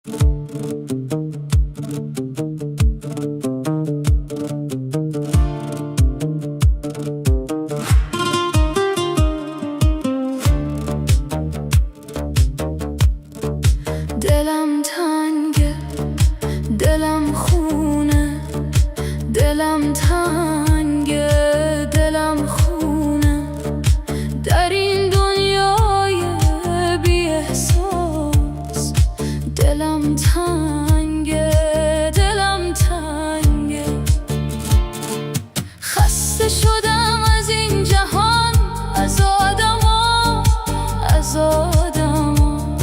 دلم تنگه، دلم خونه، دلم تنگه، دلم خونه، در این دنیای بی احساس. دلم تنگه، دلم تنگه، خسته شدم از این جهان، از آدما، از آدما.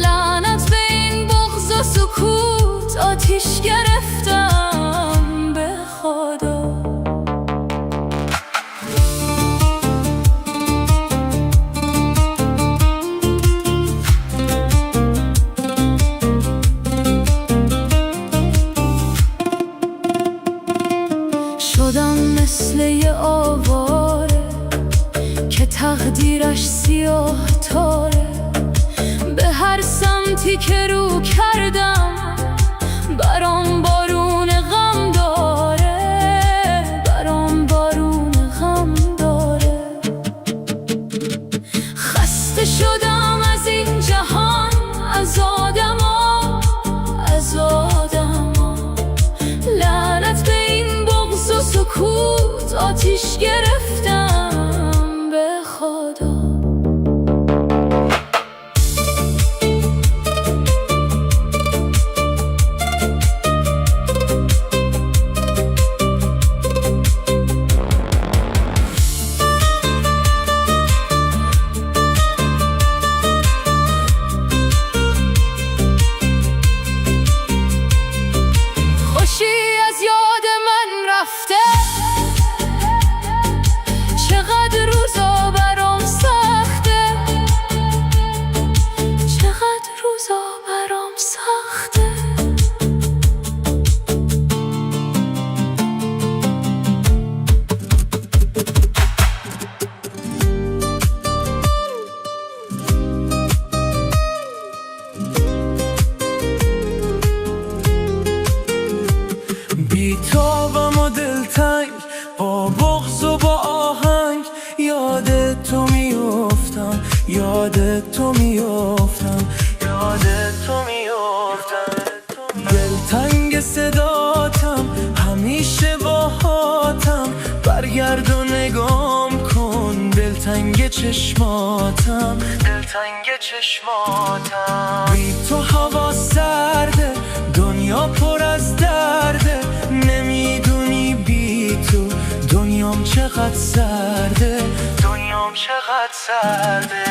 لعنت به این بغض و سکوت، آتیش گرفتم به خدا. شدم مثل یه آواره که تقدیرش سیاه تاره. به هر سمتی که رو کردم برام بارون غم داره، برام بارون غم داره. خسته شدم از این جهان، از آدما، از آدما. لعنت به این بغض و سکوت، آتیش گرفتم به خدا. چقدر روزا برام سخته، چقدر روزا برام سخته. بی‌تابم و دلتنگ، با بغض و با آهنگ. یاد تو میافتم، یاد تو میافتم، یاد تو میافتم. دلتنگ صداتم، همیشه باهاتم. برگرد و نگام کن، دلتنگ چشماتم، دلتنگ چشماتم. بی تو هوا سرده، دنیا پر از درده. نمیدونی بی تو دنیام چقدر سرده، دنیام چقدر سرده.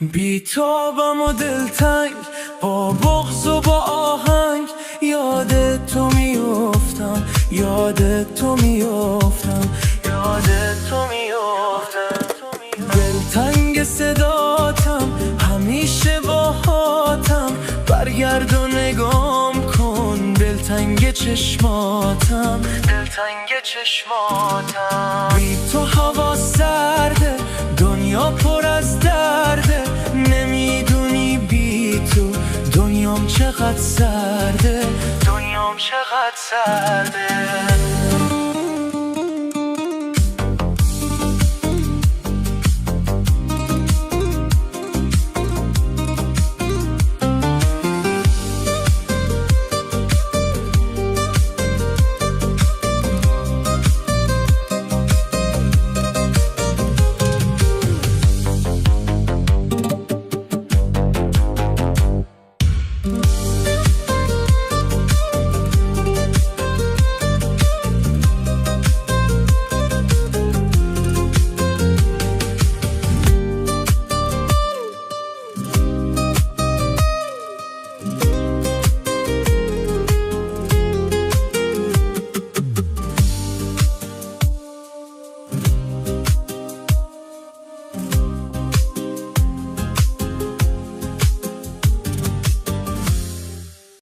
بی‌تابم و دلتنگ، با بغض و با آهنگ. یاد تو میافتم، یاد تو میافتم، یاد تو میافتم. دلتنگ صداتم، همیشه باهاتم. برگرد و نگام کن، دلتنگ چشماتم، دلتنگ چشماتم. بی تو هوا سرده، دنیا پر از درده. نمیدونی بی تو دنیام چقدر سرده، دنیام چقدر سرده.